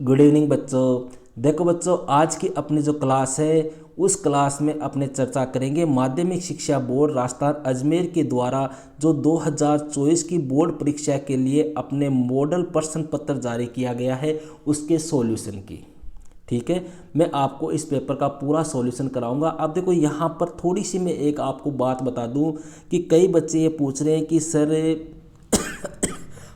Good evening बच्चों। देखो बच्चों, आज की अपनी जो क्लास है उस क्लास में अपने चर्चा करेंगे माध्यमिक शिक्षा बोर्ड राजस्थान अजमेर के द्वारा जो 2024 की बोर्ड परीक्षा के लिए अपने मॉडल प्रश्न पत्र जारी किया गया है उसके सॉल्यूशन की। ठीक है, मैं आपको इस पेपर का पूरा सॉल्यूशन कराऊंगा। अब देखो यहाँ पर थोड़ी सी मैं एक आपको बात बता दूं कि कई बच्चे ये पूछ रहे हैं कि सर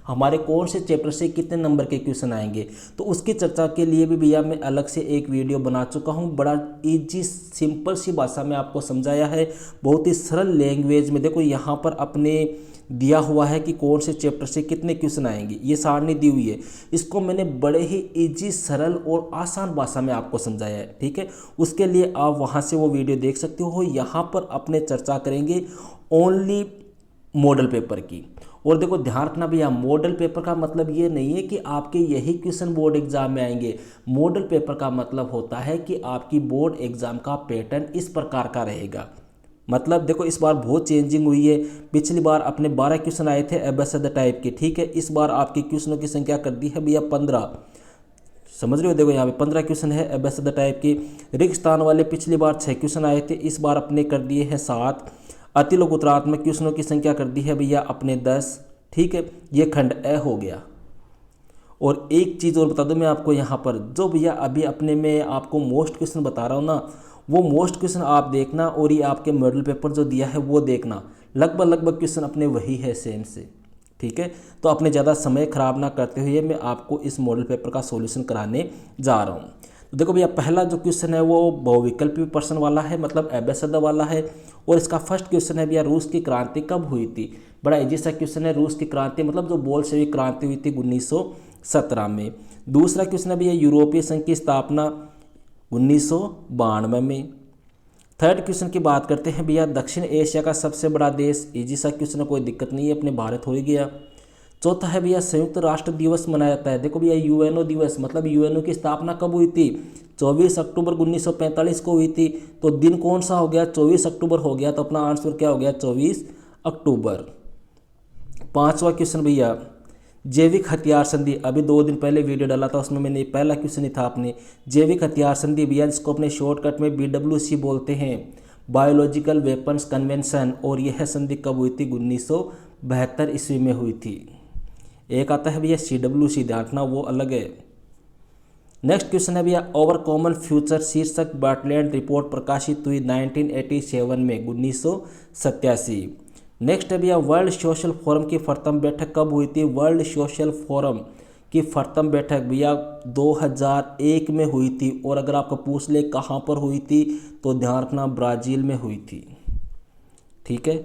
हमारे कौन से चैप्टर से कितने नंबर के क्वेश्चन आएंगे, तो उसकी चर्चा के लिए भी भैया मैं अलग से एक वीडियो बना चुका हूँ। बड़ा इजी सिंपल सी भाषा में आपको समझाया है, बहुत ही सरल लैंग्वेज में। देखो यहाँ पर अपने दिया हुआ है कि कौन से चैप्टर से कितने क्वेश्चन आएंगे, ये सारणी दी हुई है। इसको मैंने बड़े ही इजी सरल और आसान भाषा में आपको समझाया है। ठीक है, उसके लिए आप वहाँ से वो वीडियो देख सकते हो। यहाँ पर अपने चर्चा करेंगे ओनली मॉडल पेपर की। और देखो ध्यान रखना भैया, मॉडल पेपर का मतलब ये नहीं है कि आपके यही क्वेश्चन बोर्ड एग्जाम में आएंगे। मॉडल पेपर का मतलब होता है कि आपकी बोर्ड एग्जाम का पैटर्न इस प्रकार का रहेगा। मतलब देखो इस बार बहुत चेंजिंग हुई है। पिछली बार अपने 12 क्वेश्चन आए थे एबेसड टाइप के। ठीक है, इस बार आपके क्वेश्चनों की संख्या कर दी है भैया 15। समझ रहे हो, देखो यहाँ पे 15 क्वेश्चन है एबेसड टाइप की। रिक्त स्थान वाले पिछली बार 6 क्वेश्चन आए थे, इस बार अपने कर दिए हैं 7। अति लोकोत्तरात्मक क्वेश्चनों की संख्या कर दी है भैया अपने 10। ठीक है, ये खंड ए हो गया। और एक चीज़ और बता दूं मैं आपको यहाँ पर, जो भैया अभी अपने में आपको मोस्ट क्वेश्चन बता रहा हूँ ना, वो मोस्ट क्वेश्चन आप देखना और ये आपके मॉडल पेपर जो दिया है वो देखना। लगभग क्वेश्चन अपने वही है सेम से। ठीक है, तो अपने ज़्यादा समय खराब ना करते हुए मैं आपको इस मॉडल पेपर का सॉल्यूशन कराने जा रहा हूँ। तो देखो भैया पहला जो क्वेश्चन है वो बहुविकल्पी प्रश्न वाला है, मतलब एबेसड वाला है। और इसका फर्स्ट क्वेश्चन है भैया, रूस की क्रांति कब हुई थी। बड़ा इजी सा क्वेश्चन है। रूस की क्रांति मतलब जो बोल्शेविक क्रांति हुई थी 1917 में। दूसरा क्वेश्चन है भैया, यूरोपीय संघ की स्थापना 1992 में। थर्ड क्वेश्चन की बात करते हैं भैया, दक्षिण एशिया का सबसे बड़ा देश। इजी सा क्वेश्चन है, कोई दिक्कत नहीं है, अपने भारत हो ही गया। चौथा है भैया, संयुक्त राष्ट्र दिवस मनाया जाता है। देखो भैया यूएनओ दिवस मतलब यूएनओ की स्थापना कब हुई थी, 24 अक्टूबर 1945 को हुई थी। तो दिन कौन सा हो गया, 24 अक्टूबर हो गया। तो अपना आंसर क्या हो गया, 24 अक्टूबर। पांचवा क्वेश्चन भैया, जैविक हथियार संधि। अभी 2 दिन पहले वीडियो डाला था, उसमें मैंने पहला क्वेश्चन ही था अपने जैविक हथियार संधि भैया, जिसको अपने शॉर्टकट में BWC बोलते हैं, बायोलॉजिकल वेपन्स कन्वेंशन। और यह संधि कब हुई थी, 1972 ईस्वी में हुई थी। एक आता है भैया CWC, ध्यान रखना वो अलग है। नेक्स्ट क्वेश्चन है भैया, ओवर कॉमन फ्यूचर शीर्षक बार्टलैंड रिपोर्ट प्रकाशित हुई 1987 में, 1987। नेक्स्ट है भैया, वर्ल्ड सोशल फोरम की प्रथम बैठक कब हुई थी। वर्ल्ड सोशल फोरम की प्रथम बैठक भैया 2001 में हुई थी। और अगर आपको पूछ ले कहाँ पर हुई थी, तो ध्यान रखना ब्राज़ील में हुई थी। ठीक है,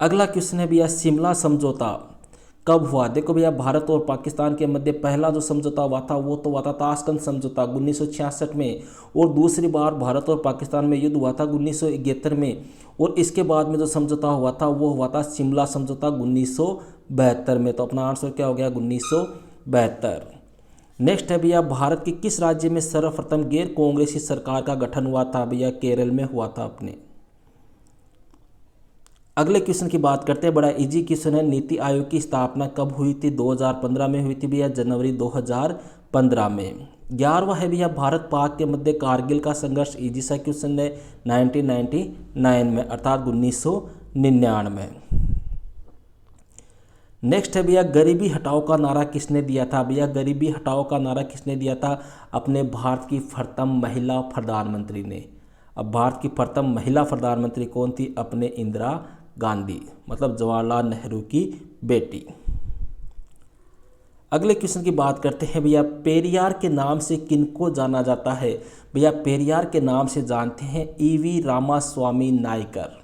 अगला क्वेश्चन है भैया, शिमला समझौता कब हुआ। देखो भैया भारत और पाकिस्तान के मध्य पहला जो समझौता हुआ था वो तो हुआ था ताशकंद समझौता 1966 में। और दूसरी बार भारत और पाकिस्तान में युद्ध हुआ था 1971 में। और इसके बाद में जो समझौता हुआ था वो हुआ था शिमला समझौता 1972 में। तो अपना आंसर क्या हो गया, 1972। नेक्स्ट है भैया, भारत के किस राज्य में सर्वप्रथम गैर कांग्रेसी सरकार का गठन हुआ था। भैया केरल में हुआ था अपने। अगले क्वेश्चन की बात करते हैं, बड़ा इजी क्वेश्चन है, नीति आयोग की स्थापना कब हुई थी। 2015 में हुई थी भैया, जनवरी 2015 में। 11वां है भैया, भारत पाक के मध्य कारगिल का संघर्ष। इजी सा क्वेश्चन है, 1999 में अर्थात 1999। नेक्स्ट है भैया, गरीबी हटाओ का नारा किसने दिया था। भैया गरीबी हटाओ का नारा किसने दिया था, अपने भारत की प्रथम महिला प्रधानमंत्री ने। अब भारत की प्रथम महिला प्रधानमंत्री कौन थी, अपने इंदिरा गांधी, मतलब जवाहरलाल नेहरू की बेटी। अगले क्वेश्चन की बात करते हैं भैया, पेरियार के नाम से किनको जाना जाता है। भैया पेरियार के नाम से जानते हैं EV रामास्वामी नायकर,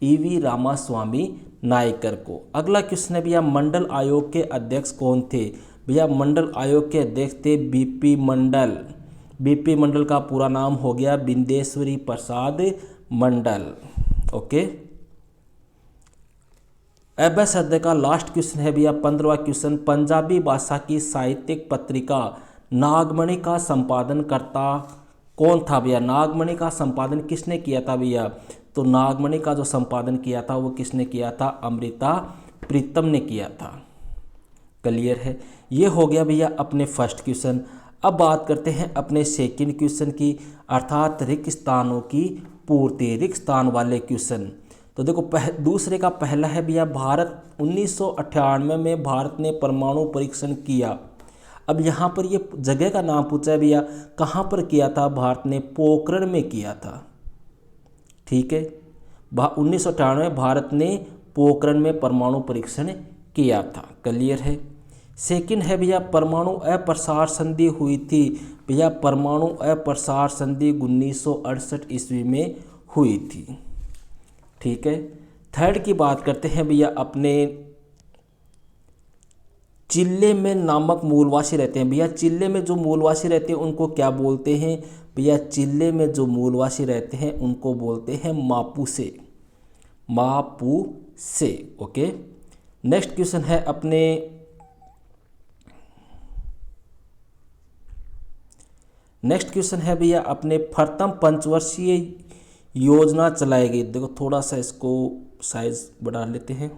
EV रामास्वामी नायकर को। अगला क्वेश्चन है भैया, मंडल आयोग के अध्यक्ष कौन थे। भैया मंडल आयोग के अध्यक्ष थे BP मंडल। BP मंडल का पूरा नाम हो गया बिंदेश्वरी प्रसाद मंडल। ओके, एबेसड का लास्ट क्वेश्चन है भैया 15वां क्वेश्चन, पंजाबी भाषा की साहित्यिक पत्रिका नागमणि का संपादन करता कौन था। भैया नागमणि का संपादन किसने किया था भैया, तो नागमणि का जो संपादन किया था वो किसने किया था, अमृता प्रीतम ने किया था। क्लियर है, ये हो गया भैया अपने फर्स्ट क्वेश्चन। अब बात करते हैं अपने सेकंड क्वेश्चन की, अर्थात रिक्त स्थानों की पूर्ति, रिक्त स्थान वाले क्वेश्चन। तो देखो दूसरे का पहला है भैया, भारत 1998 में भारत ने परमाणु परीक्षण किया। अब यहाँ पर ये जगह का नाम पूछा है भैया, कहाँ पर किया था? भारत ने पोखरण में किया था। ठीक है, 1998 में भारत ने पोखरण में परमाणु परीक्षण किया था। क्लियर है। सेकंड है भैया, परमाणु अप्रसार संधि हुई थी। भैया परमाणु अप्रसार संधि 1968 ईस्वी में हुई थी। ठीक है। थर्ड की बात करते हैं भैया, अपने चिल्ले में नामक मूलवासी रहते हैं। भैया चिल्ले में जो मूलवासी रहते हैं उनको क्या बोलते हैं? भैया चिल्ले में जो मूलवासी रहते हैं उनको बोलते हैं मापुसे, मापुसे। ओके। नेक्स्ट क्वेश्चन है अपने, नेक्स्ट क्वेश्चन है भैया अपने, प्रथम पंचवर्षीय योजना चलाई गई। देखो थोड़ा सा इसको साइज बढ़ा लेते हैं।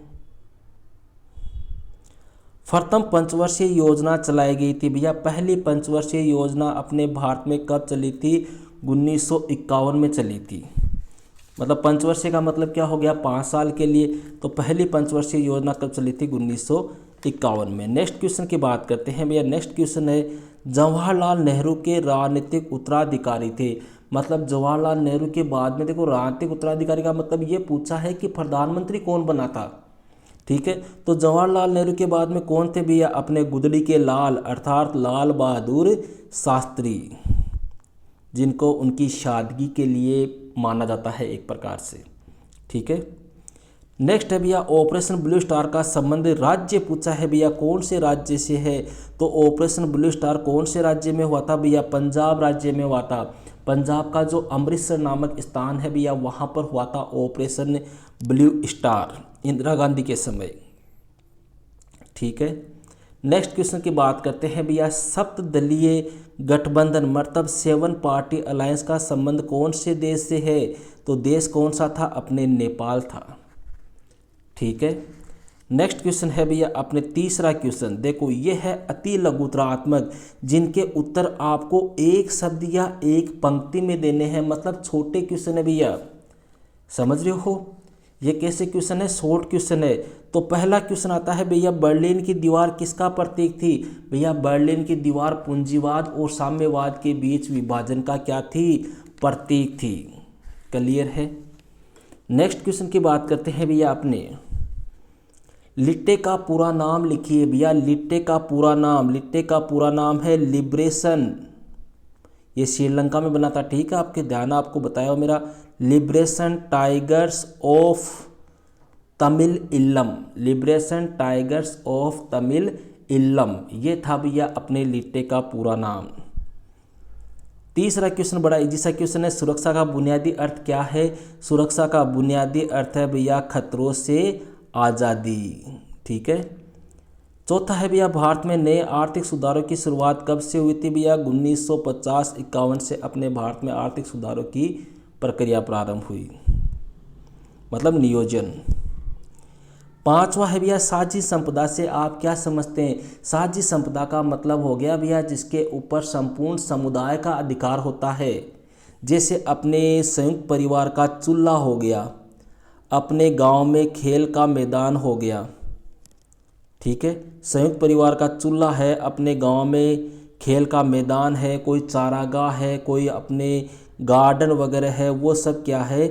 प्रथम पंचवर्षीय योजना चलाई गई थी। भैया पहली पंचवर्षीय योजना अपने भारत में कब चली थी? 1951 में चली थी। मतलब पंचवर्षीय का मतलब क्या हो गया? 5 साल के लिए। तो पहली पंचवर्षीय योजना कब चली थी? 1951 में। नेक्स्ट क्वेश्चन की बात करते हैं भैया। नेक्स्ट क्वेश्चन है, जवाहरलाल नेहरू के राजनीतिक उत्तराधिकारी थे। मतलब जवाहरलाल नेहरू के बाद में देखो राजनीतिक उत्तराधिकारी का मतलब ये पूछा है कि प्रधानमंत्री कौन बना था। ठीक है, तो जवाहरलाल नेहरू के बाद में कौन थे भैया? अपने गुदड़ी के लाल अर्थात लाल बहादुर शास्त्री, जिनको उनकी सादगी के लिए माना जाता है एक प्रकार से। ठीक है। नेक्स्ट है भैया, ऑपरेशन ब्लू स्टार का संबंध राज्य पूछा है भैया, कौन से राज्य से है? तो ऑपरेशन ब्लू स्टार कौन से राज्य में हुआ था भैया? पंजाब राज्य में हुआ था। पंजाब का जो अमृतसर नामक स्थान है भैया, वहाँ पर हुआ था operation blue star, Indira Gandhi के समय। ठीक है। नेक्स्ट क्वेश्चन की बात करते हैं भैया, सप्तदलीय गठबंधन मतलब 7 पार्टी अलायंस का संबंध कौन से देश से है? तो देश कौन सा था? अपने नेपाल था। ठीक है। नेक्स्ट क्वेश्चन है भैया अपने तीसरा क्वेश्चन। देखो ये है अति लघुतरात्मक, जिनके उत्तर आपको एक शब्द या एक पंक्ति में देने हैं। मतलब छोटे क्वेश्चन है भैया, समझ रहे हो? ये कैसे क्वेश्चन है? शॉर्ट क्वेश्चन है। तो पहला क्वेश्चन आता है भैया, बर्लिन की दीवार किसका प्रतीक थी? भैया बर्लिन की दीवार पूंजीवाद और साम्यवाद के बीच विभाजन का क्या थी? प्रतीक थी। क्लियर है। नेक्स्ट क्वेश्चन की बात करते हैं भैया अपने, लिट्टे का पूरा नाम लिखिए। भैया लिट्टे का पूरा नाम, लिट्टे का पूरा नाम है लिबरेशन। ये श्रीलंका में बना था। ठीक है, आपके ध्यान आपको बताया मेरा, Liberation Tigers of Tamil Eelam, Liberation Tigers of Tamil Eelam, ये था भैया अपने लिट्टे का पूरा नाम। तीसरा क्वेश्चन बड़ा इजी सा क्वेश्चन है, सुरक्षा का बुनियादी अर्थ क्या है? सुरक्षा का बुनियादी अर्थ है भैया खतरों से आज़ादी। ठीक है। चौथा है भैया, भारत में नए आर्थिक सुधारों की शुरुआत कब से हुई थी? भैया 1950-51 से अपने भारत में आर्थिक सुधारों की प्रक्रिया प्रारंभ हुई, मतलब नियोजन। पांचवा है भैया, साझी संपदा से आप क्या समझते हैं? साझी संपदा का मतलब हो गया भैया जिसके ऊपर संपूर्ण समुदाय का अधिकार होता है। जैसे अपने संयुक्त परिवार का चूल्हा हो गया, अपने गांव में खेल का मैदान हो गया। ठीक है, संयुक्त परिवार का चूल्हा है, अपने गांव में खेल का मैदान है, कोई चारागाह है, कोई अपने गार्डन वगैरह है, वो सब क्या है?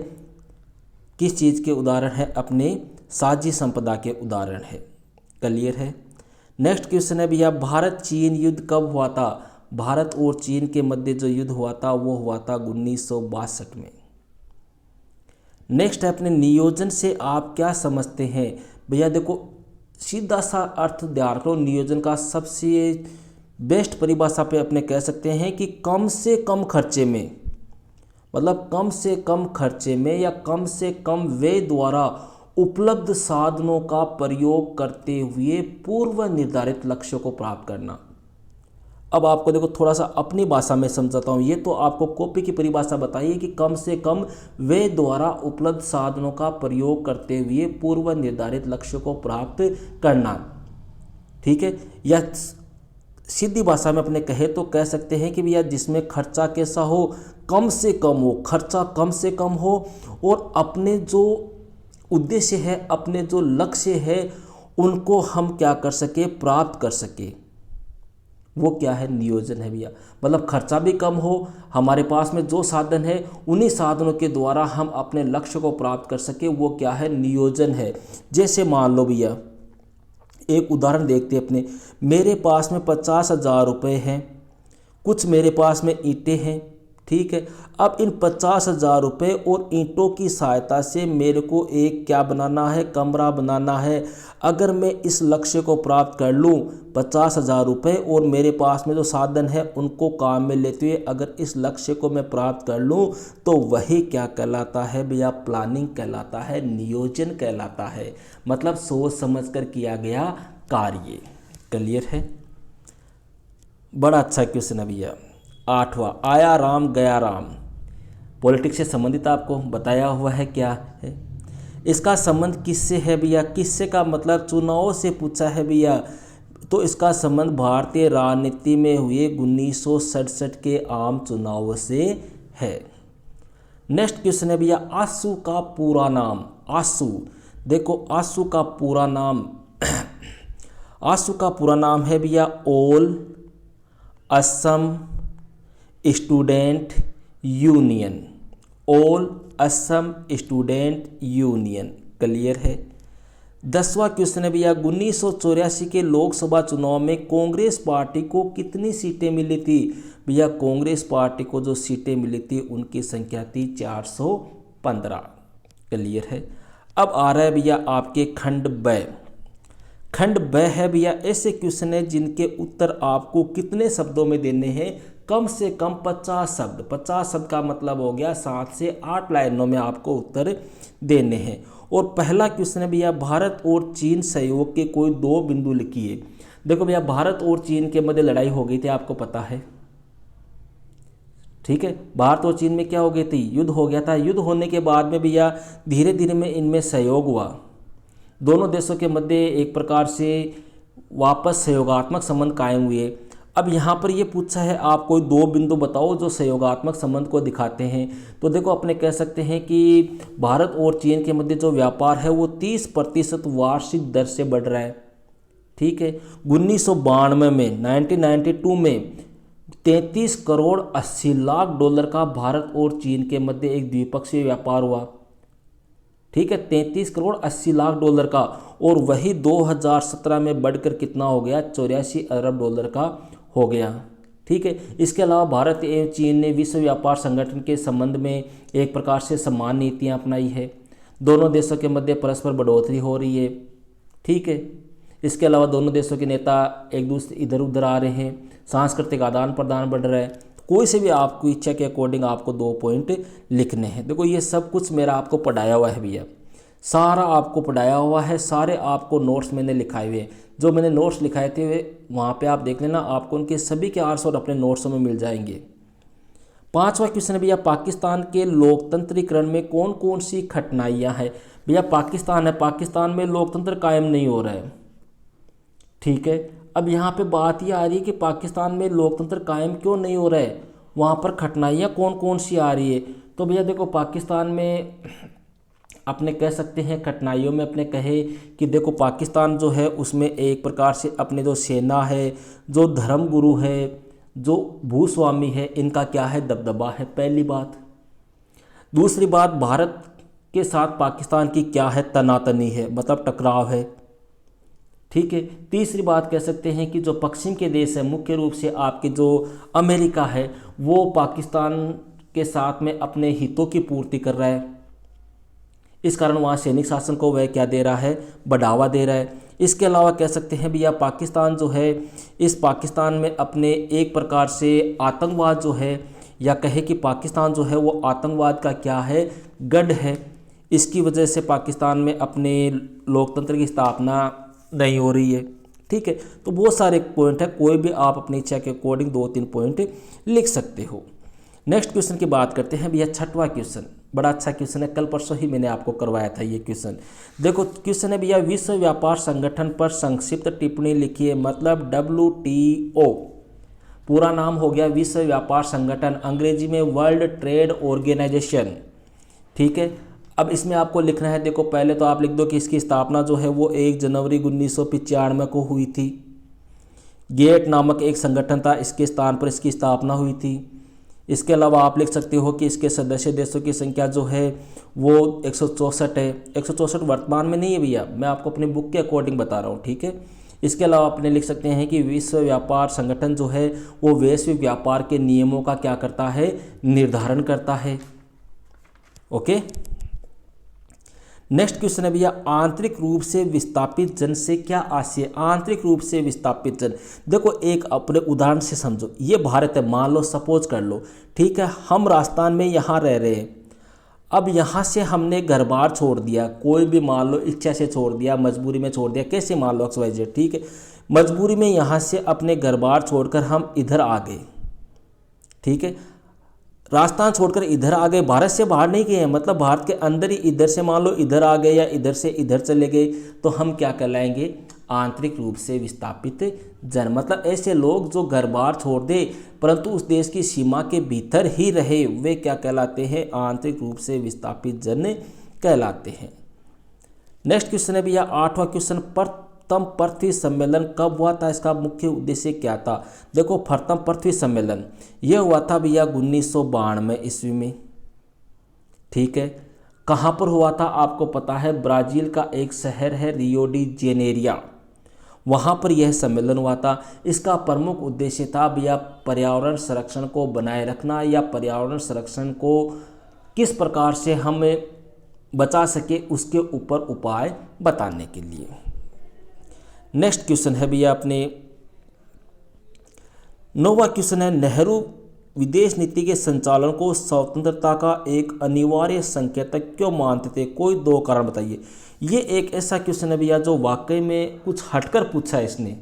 किस चीज़ के उदाहरण है? अपने साझी संपदा के उदाहरण है। क्लियर है। नेक्स्ट क्वेश्चन है भैया, भारत चीन युद्ध कब हुआ था? भारत और चीन के मध्य जो युद्ध हुआ था वो हुआ था 1962 में। नेक्स्ट है अपने नियोजन से आप क्या समझते हैं? भैया देखो सीधा सा अर्थ ध्यान रखो, नियोजन का सबसे बेस्ट परिभाषा पे अपने कह सकते हैं कि कम से कम खर्चे में, मतलब कम से कम खर्चे में या कम से कम व्यय द्वारा उपलब्ध साधनों का प्रयोग करते हुए पूर्व निर्धारित लक्ष्यों को प्राप्त करना। अब आपको देखो थोड़ा सा अपनी भाषा में समझाता हूँ। ये तो आपको कॉपी की परिभाषा बताइए कि कम से कम व्यय द्वारा उपलब्ध साधनों का प्रयोग करते हुए पूर्व निर्धारित लक्ष्यों को प्राप्त करना। ठीक है, या सीधी भाषा में अपने कहे तो कह सकते हैं कि भैया जिसमें खर्चा कैसा हो, कम से कम हो, खर्चा कम से कम हो, और अपने जो उद्देश्य है, अपने जो लक्ष्य है, उनको हम क्या कर सके, प्राप्त कर सके। वो क्या है, नियोजन है भैया। मतलब खर्चा भी कम हो, हमारे पास में जो साधन है उन्हीं साधनों के द्वारा हम अपने लक्ष्य को प्राप्त कर सके, वो क्या है, नियोजन है। जैसे मान लो भैया, एक उदाहरण देखते हैं अपने, मेरे पास में 50,000 रुपये हैं, कुछ मेरे पास में ईंटें हैं, ठीक है। अब इन 50,000 रुपये और ईंटों की सहायता से मेरे को एक क्या बनाना है, कमरा बनाना है। अगर मैं इस लक्ष्य को प्राप्त कर लूँ, 50,000 रुपये और मेरे पास में जो साधन है उनको काम में लेते हुए अगर इस लक्ष्य को मैं प्राप्त कर लूँ, तो वही क्या कहलाता है भैया, प्लानिंग कहलाता है, नियोजन कहलाता है। मतलब सोच समझ कर किया गया कार्य। क्लियर है? बड़ा अच्छा क्वेश्चन है भैया। 8वां, आया राम गया राम, पॉलिटिक्स से संबंधित आपको बताया हुआ है क्या है। इसका संबंध किससे है भैया, किससे का मतलब चुनाव से पूछा है भैया, तो इसका संबंध भारतीय राजनीति में हुए 1967 के आम चुनाव से है। नेक्स्ट क्वेश्चन है भैया, आंसू का पूरा नाम। आंसू, देखो आंसू का पूरा नाम आंसू का पूरा नाम है भैया all Assam student union. All Assam student union. Clear है? 10वां क्वेश्चन है भैया, 1984 के लोकसभा चुनाव में कांग्रेस पार्टी को कितनी सीटें मिली थी। भैया कांग्रेस पार्टी को जो सीटें मिली थी उनकी संख्या थी 415। क्लियर है? अब आ रहा है भैया आपके खंड ब। खंड ब है भैया ऐसे क्वेश्चन है जिनके उत्तर आपको कितने शब्दों में देने हैं, कम से कम 50 शब्द। 50 शब्द का मतलब हो गया 7 से 8 लाइनों में आपको उत्तर देने हैं। और पहला क्वेश्चन है भैया, भारत और चीन सहयोग के कोई 2 बिंदु लिखिए। देखो भैया भारत और चीन के मध्य लड़ाई हो गई थी, आपको पता है, ठीक है। भारत और चीन में क्या हो गई थी, युद्ध हो गया था। युद्ध होने के बाद में भैया धीरे धीरे में इनमें सहयोग हुआ, दोनों देशों के मध्य एक प्रकार से वापस सहयोगात्मक संबंध कायम हुए। अब यहाँ पर ये पूछा है आप कोई 2 बिंदु बताओ जो सहयोगात्मक संबंध को दिखाते हैं। तो देखो अपने कह सकते हैं कि भारत और चीन के मध्य जो व्यापार है वो 30% वार्षिक दर से बढ़ रहा है, ठीक है। 1992 में 1992 में 33 करोड़ 80 लाख डॉलर का भारत और चीन के मध्य एक द्विपक्षीय व्यापार हुआ, ठीक है। 33 करोड़ 80 लाख डॉलर का, और वही 2017 में बढ़कर कितना हो गया, 84 अरब डॉलर का हो गया, ठीक है। इसके अलावा भारत एवं चीन ने विश्व व्यापार संगठन के संबंध में एक प्रकार से समान नीतियां अपनाई है। दोनों देशों के मध्य परस्पर बढ़ोतरी हो रही है, ठीक है। इसके अलावा दोनों देशों के नेता एक दूसरे इधर उधर आ रहे हैं, सांस्कृतिक आदान प्रदान बढ़ रहा है। कोई से भी आपको इच्छा के अकॉर्डिंग आपको 2 पॉइंट लिखने हैं। देखो ये सब कुछ मेरा आपको पढ़ाया हुआ है भैया, सारा आपको पढ़ाया हुआ है, सारे आपको नोट्स मैंने लिखाए हुए हैं। जो मैंने नोट्स लिखाए थे वहाँ पे आप देख लेना, आपको उनके सभी के आंसर अपने नोट्सों में मिल जाएंगे। 5वां क्वेश्चन है भैया, पाकिस्तान के लोकतंत्रीकरण में कौन कौन सी कठिनाइयाँ हैं। भैया पाकिस्तान है, पाकिस्तान में लोकतंत्र कायम नहीं हो रहा है, ठीक है। अब यहाँ पे बात ये आ रही है कि पाकिस्तान में लोकतंत्र कायम क्यों नहीं हो रहा है, वहाँ पर कठिनाइयाँ कौन कौन सी आ रही है। तो भैया देखो पाकिस्तान में अपने कह सकते हैं कठिनाइयों में अपने कहे कि देखो पाकिस्तान जो है उसमें एक प्रकार से अपने जो सेना है, जो धर्मगुरु है, जो भूस्वामी है, इनका क्या है, दबदबा है, पहली बात। दूसरी बात, भारत के साथ पाकिस्तान की क्या है, तनातनी है, मतलब टकराव है, ठीक है। तीसरी बात कह सकते हैं कि जो पश्चिम के देश है, मुख्य रूप से आपके जो अमेरिका है, वो पाकिस्तान के साथ में अपने हितों की पूर्ति कर रहा है, इस कारण वहाँ सैनिक शासन को वह क्या दे रहा है, बढ़ावा दे रहा है। इसके अलावा कह सकते हैं भैया पाकिस्तान जो है, इस पाकिस्तान में अपने एक प्रकार से आतंकवाद जो है, या कहे कि पाकिस्तान जो है वो आतंकवाद का क्या है, गढ़ है। इसकी वजह से पाकिस्तान में अपने लोकतंत्र की स्थापना नहीं हो रही है, ठीक है। तो बहुत सारे पॉइंट है, कोई भी आप अपनी इच्छा के अकॉर्डिंग 2-3 पॉइंट लिख सकते हो। नेक्स्ट क्वेश्चन की बात करते हैं भैया, 6वां क्वेश्चन। बड़ा अच्छा क्वेश्चन है, कल परसों ही मैंने आपको करवाया था ये क्वेश्चन। देखो क्वेश्चन है भैया, विश्व व्यापार संगठन पर संक्षिप्त टिप्पणी लिखिए। मतलब WTO पूरा नाम हो गया विश्व व्यापार संगठन, अंग्रेजी में वर्ल्ड ट्रेड ऑर्गेनाइजेशन। ठीक है, अब इसमें आपको लिखना है, देखो पहले तो आप लिख दो कि इसकी स्थापना जो है वो 1 जनवरी 1995 को हुई थी। गेट नामक एक संगठन था, इसके स्थान पर इसकी स्थापना हुई थी। इसके अलावा आप लिख सकते हो कि इसके सदस्य देशों की संख्या जो है वो 164 है। 164 वर्तमान में नहीं है भैया, मैं आपको अपनी बुक के अकॉर्डिंग बता रहा हूँ। ठीक है, इसके अलावा अपने लिख सकते हैं कि विश्व व्यापार संगठन जो है वो वैश्विक व्यापार के नियमों का क्या करता है, निर्धारण करता है। ओके, नेक्स्ट क्वेश्चन है भैया, आंतरिक रूप से विस्थापित जन से क्या आशय। आंतरिक रूप से विस्थापित जन, देखो एक अपने उदाहरण से समझो, ये भारत है, मान लो सपोज कर लो, ठीक है, हम राजस्थान में यहाँ रह रहे हैं। अब यहाँ से हमने घर बार छोड़ दिया, कोई भी मान लो इच्छा से छोड़ दिया, मजबूरी में छोड़ दिया, कैसे मान लो XYZ, ठीक है, मजबूरी में यहाँ से अपने घर बार छोड़कर हम इधर आ गए। ठीक है, राजस्थान छोड़कर इधर आ गए, भारत से बाहर नहीं गए हैं, मतलब भारत के अंदर ही इधर से मान लो इधर आ गए या इधर से इधर चले गए, तो हम क्या कहलाएंगे, आंतरिक रूप से विस्थापित जन। मतलब ऐसे लोग जो घर बार छोड़ दे परंतु उस देश की सीमा के भीतर ही रहे, वे क्या कहलाते हैं, आंतरिक रूप से विस्थापित जन कहलाते हैं। नेक्स्ट क्वेश्चन है भैया 8वां क्वेश्चन, प्रथम पृथ्वी सम्मेलन कब हुआ था, इसका मुख्य उद्देश्य क्या था। देखो प्रथम पृथ्वी सम्मेलन यह हुआ था भैया 1992 ईस्वी में। ठीक है, कहाँ पर हुआ था आपको पता है, ब्राज़ील का एक शहर है रियो डी जेनेरिया, वहाँ पर यह सम्मेलन हुआ था। इसका प्रमुख उद्देश्य था भैया पर्यावरण संरक्षण को बनाए रखना, या पर्यावरण संरक्षण को किस प्रकार से हम बचा सके उसके ऊपर उपाय बताने के लिए। नेक्स्ट क्वेश्चन है भैया अपने 9वां क्वेश्चन है, नेहरू विदेश नीति के संचालन को स्वतंत्रता का एक अनिवार्य संकेतक क्यों मानते थे, कोई 2 कारण बताइए। ये एक ऐसा क्वेश्चन है भैया जो वाकई में कुछ हटकर पूछा है इसने।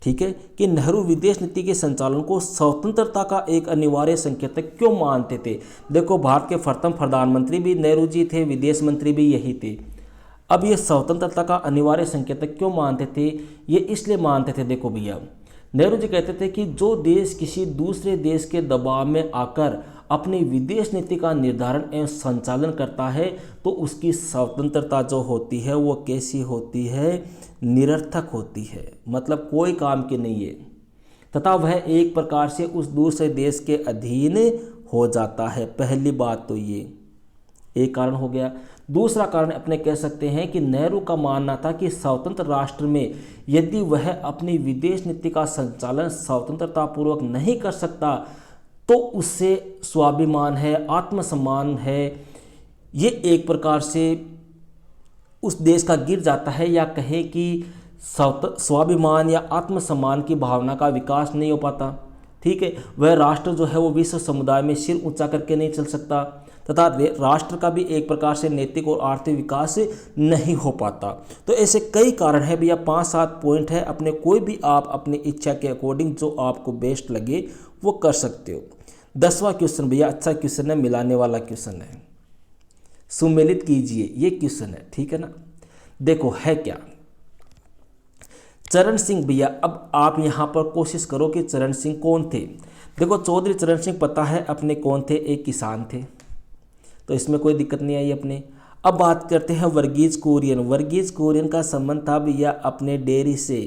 ठीक है, कि नेहरू विदेश नीति के संचालन को स्वतंत्रता का एक अनिवार्य संकेतक क्यों मानते थे। देखो भारत के प्रथम प्रधानमंत्री भी नेहरू जी थे, विदेश मंत्री भी यही थे। अब ये स्वतंत्रता का अनिवार्य संकेतक क्यों मानते थे, ये इसलिए मानते थे, देखो भैया नेहरू जी कहते थे कि जो देश किसी दूसरे देश के दबाव में आकर अपनी विदेश नीति का निर्धारण एवं संचालन करता है तो उसकी स्वतंत्रता जो होती है वो कैसी होती है, निरर्थक होती है, मतलब कोई काम की नहीं है, तथा वह एक प्रकार से उस दूसरे देश के अधीन हो जाता है। पहली बात तो ये एक कारण हो गया। दूसरा कारण अपने कह सकते हैं कि नेहरू का मानना था कि स्वतंत्र राष्ट्र में यदि वह अपनी विदेश नीति का संचालन स्वतंत्रतापूर्वक नहीं कर सकता तो उससे स्वाभिमान है, आत्मसम्मान है, ये एक प्रकार से उस देश का गिर जाता है, या कहें कि स्वाभिमान या आत्मसम्मान की भावना का विकास नहीं हो पाता। ठीक है, वह राष्ट्र जो है वो विश्व समुदाय में सिर ऊंचा करके नहीं चल सकता, तथा राष्ट्र का भी एक प्रकार से नैतिक और आर्थिक विकास नहीं हो पाता। तो ऐसे कई कारण है भैया, 5-7 पॉइंट है, अपने कोई भी आप अपनी इच्छा के अकॉर्डिंग जो आपको बेस्ट लगे वो कर सकते हो। 10वां क्वेश्चन भैया अच्छा क्वेश्चन है, मिलाने वाला क्वेश्चन है, सुमेलित कीजिए, ये क्वेश्चन है। ठीक है ना, देखो है क्या, चरण सिंह भैया, अब आप यहाँ पर कोशिश करो कि चरण सिंह कौन थे। देखो चौधरी चरण सिंह पता है अपने कौन थे, एक किसान थे, तो इसमें कोई दिक्कत नहीं आई अपने। अब बात करते हैं वर्गीज कुरियन। वर्गीज कुरियन का संबंध था भैया अपने डेयरी से,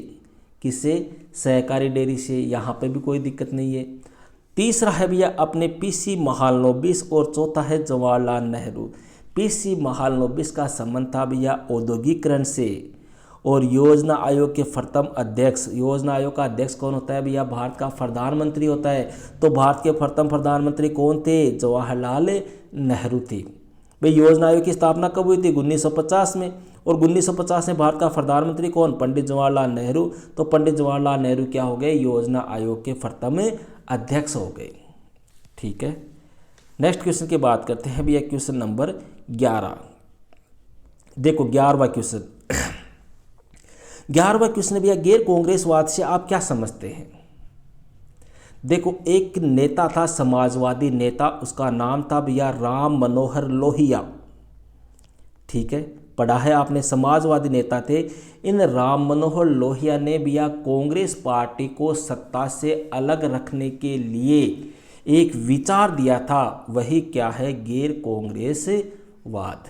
किससे, सहकारी डेयरी से, यहाँ पे भी कोई दिक्कत नहीं है। तीसरा है भैया अपने PC महालनोबिस, और चौथा है जवाहरलाल नेहरू। PC महालनोबिस का संबंध था भैया औद्योगिकरण से, और योजना आयोग के प्रथम अध्यक्ष, योजना आयोग का अध्यक्ष कौन होता है भैया, भारत का प्रधानमंत्री होता है। तो भारत के प्रथम प्रधानमंत्री कौन थे, जवाहरलाल नेहरू थे। भाई योजना आयोग की स्थापना कब हुई थी, 1950 में, और 1950 में भारत का प्रधानमंत्री कौन, पंडित जवाहरलाल नेहरू। तो पंडित जवाहरलाल नेहरू क्या हो गए, योजना आयोग के प्रथम अध्यक्ष हो गए। ठीक है, नेक्स्ट क्वेश्चन की बात करते हैं भैया, क्वेश्चन नंबर 11। देखो 11वां क्वेश्चन 11वां क्वेश्चन भैया, गैर कांग्रेसवाद से आप क्या समझते हैं। देखो एक नेता था, समाजवादी नेता, उसका नाम था भैया राम मनोहर लोहिया। ठीक है, पढ़ा है आपने, समाजवादी नेता थे। इन राम मनोहर लोहिया ने भैया कांग्रेस पार्टी को सत्ता से अलग रखने के लिए एक विचार दिया था, वही क्या है, गैर कांग्रेसवाद।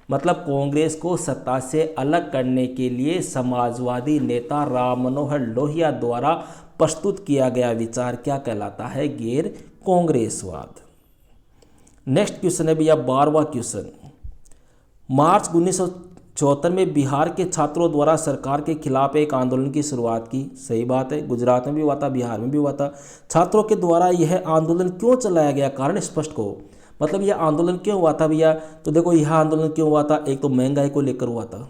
मतलब कांग्रेस को सत्ता से अलग करने के लिए समाजवादी नेता राम मनोहर लोहिया द्वारा प्रस्तुत किया गया विचार क्या कहलाता है, गैर कांग्रेसवाद। नेक्स्ट क्वेश्चन है भैया 12वां क्वेश्चन। मार्च 1974 में बिहार के छात्रों द्वारा सरकार के खिलाफ एक आंदोलन की शुरुआत की। सही बात है, गुजरात में भी हुआ था, बिहार में भी हुआ था। छात्रों के द्वारा यह आंदोलन क्यों चलाया गया, कारण स्पष्ट को, मतलब यह आंदोलन क्यों हुआ था भैया, तो देखो यह आंदोलन क्यों हुआ था, एक तो महंगाई को लेकर हुआ था,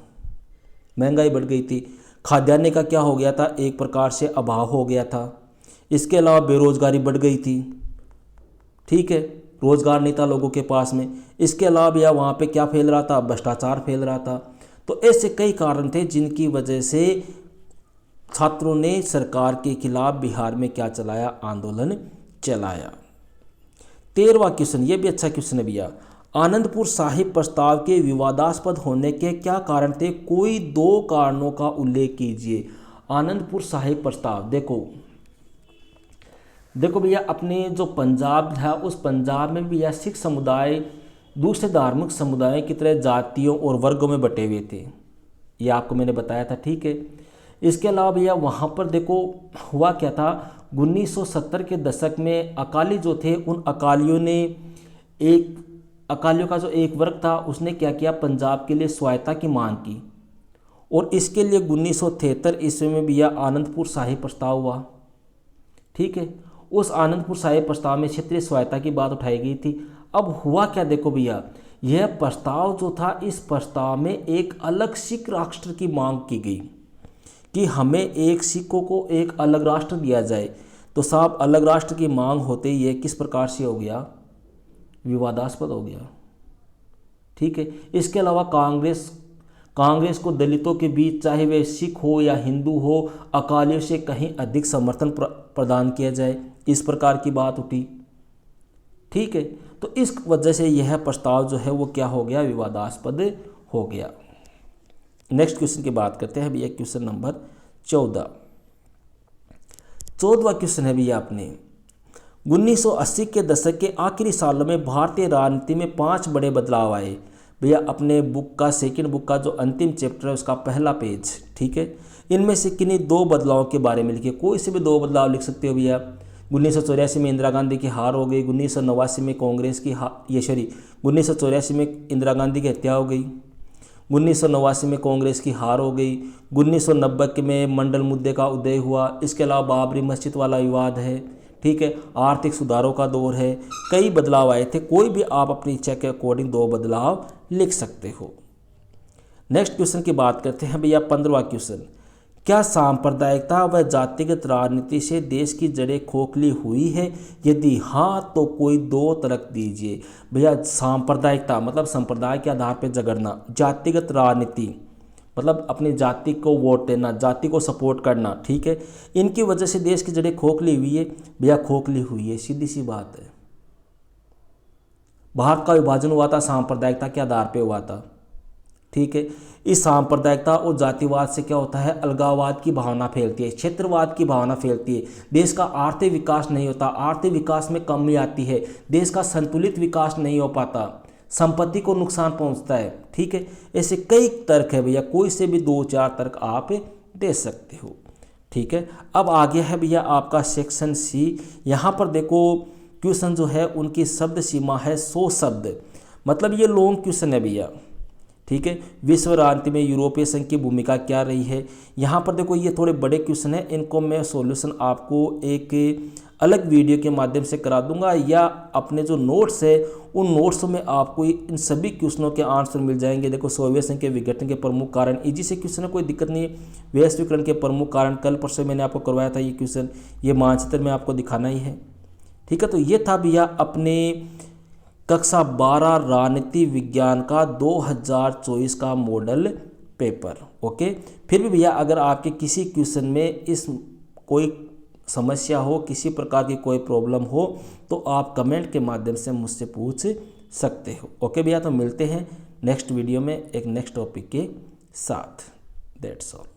महंगाई बढ़ गई थी, खाद्यान्न का क्या हो गया था, एक प्रकार से अभाव हो गया था, इसके अलावा बेरोजगारी बढ़ गई थी। ठीक है, रोजगार नहीं था लोगों के पास में, इसके अलावा भैया वहाँ पे क्या फैल रहा था, भ्रष्टाचार फैल रहा था। तो ऐसे कई कारण थे जिनकी वजह से छात्रों ने सरकार के खिलाफ बिहार में क्या चलाया, आंदोलन चलाया। 13वां क्वेश्चन, ये भी अच्छा क्वेश्चन है भैया। आनंदपुर साहिब प्रस्ताव के विवादास्पद होने के क्या कारण थे, कोई 2 कारणों का उल्लेख कीजिए। आनंदपुर साहिब प्रस्ताव, देखो भैया अपने जो पंजाब था, उस पंजाब में भैया सिख समुदाय दूसरे धार्मिक समुदायों की तरह जातियों और वर्गों में बटे हुए थे, ये आपको मैंने बताया था। ठीक है, इसके अलावा भैया वहाँ पर देखो हुआ क्या था, 1970 के दशक में अकाली जो थे, उन अकालियों ने अकालियों का जो एक वर्ग था उसने क्या किया, पंजाब के लिए स्वायत्ता की मांग की, और इसके लिए 1973 ईस्वी में भैया आनंदपुर साहिब प्रस्ताव हुआ। ठीक है, उस आनंदपुर साहिब प्रस्ताव में क्षेत्रीय स्वायत्ता की बात उठाई गई थी। अब हुआ क्या, देखो भैया यह प्रस्ताव जो था, इस प्रस्ताव में एक अलग सिख राष्ट्र की मांग की गई कि हमें एक सिखों को एक अलग राष्ट्र दिया जाए। तो साहब अलग राष्ट्र की मांग होते ही ये किस प्रकार से हो गया, विवादास्पद हो गया। ठीक है, इसके अलावा कांग्रेस को दलितों के बीच, चाहे वे सिख हो या हिंदू हो, अकालियों से कहीं अधिक समर्थन प्रदान किया जाए, इस प्रकार की बात उठी। ठीक है, तो इस वजह से यह प्रस्ताव जो है वो क्या हो गया, विवादास्पद हो गया। नेक्स्ट क्वेश्चन की बात करते हैं भैया, क्वेश्चन नंबर 14वां क्वेश्चन है भैया अपने 1980 के दशक के आखिरी सालों में भारतीय राजनीति में 5 बड़े बदलाव आए। भैया अपने बुक का सेकंड बुक का जो अंतिम चैप्टर है उसका पहला पेज। ठीक है, इनमें से किन्हीं 2 बदलावों के बारे में लिखिए, कोई से भी 2 बदलाव लिख सकते हो भैया। 1984 में इंदिरा गांधी की हार हो गई, 1989 में कांग्रेस की 1984 में इंदिरा गांधी की हत्या हो गई, 1989 में कांग्रेस की हार हो गई, 1990 में मंडल मुद्दे का उदय हुआ, इसके अलावा बाबरी मस्जिद वाला विवाद है। ठीक है, आर्थिक सुधारों का दौर है, कई बदलाव आए थे, कोई भी आप अपनी इच्छा के अकॉर्डिंग 2 बदलाव लिख सकते हो। नेक्स्ट क्वेश्चन की बात करते हैं भैया 15वां क्वेश्चन। क्या सांप्रदायिकता व जातिगत राजनीति से देश की जड़ें खोखली हुई है, यदि हाँ तो कोई 2 तर्क दीजिए। भैया सांप्रदायिकता मतलब संप्रदाय के आधार पर झगड़ना, जातिगत राजनीति मतलब अपनी जाति को वोट देना, जाति को सपोर्ट करना। ठीक है, इनकी वजह से देश की जड़ें खोखली हुई है। भैया खोखली हुई है, सीधी सी बात है। भारत का विभाजन हुआ था सांप्रदायिकता के आधार पे हुआ था। ठीक है, इस सांप्रदायिकता और जातिवाद से क्या होता है, अलगाववाद की भावना फैलती है, क्षेत्रवाद की भावना फैलती है, देश का आर्थिक विकास नहीं होता, आर्थिक विकास में कमी आती है, देश का संतुलित विकास नहीं हो पाता, संपत्ति को नुकसान पहुंचता है। ठीक है, ऐसे कई तर्क है भैया, कोई से भी 2-4 तर्क आप दे सकते हो। ठीक है, अब आगे है भैया आपका सेक्शन सी। यहाँ पर देखो क्वेश्चन जो है उनकी शब्द सीमा है 100 शब्द, मतलब ये लॉन्ग क्वेश्चन है भैया। ठीक है, विश्व राजनीति में यूरोपीय संघ की भूमिका क्या रही है। यहाँ पर देखो ये थोड़े बड़े क्वेश्चन है, इनको मैं सॉल्यूशन आपको एक अलग वीडियो के माध्यम से करा दूंगा, या अपने जो नोट्स है उन नोट्स में आपको इन सभी क्वेश्चनों के आंसर मिल जाएंगे। देखो सोवियत संघ के विघटन के प्रमुख कारण, इजी से क्वेश्चन है, कोई दिक्कत नहीं है। वैश्वीकरण के प्रमुख कारण, कल परसों मैंने आपको करवाया था ये क्वेश्चन, ये मानचित्र में आपको दिखाना ही है। ठीक है, तो ये था भैया अपने कक्षा 12 राजनीति विज्ञान का 2024 का मॉडल पेपर। ओके, फिर भी भैया अगर आपके किसी क्वेश्चन में इस कोई समस्या हो, किसी प्रकार की कोई प्रॉब्लम हो तो आप कमेंट के माध्यम से मुझसे पूछ सकते हो। ओके भैया, तो मिलते हैं नेक्स्ट वीडियो में एक नेक्स्ट टॉपिक के साथ। That's all.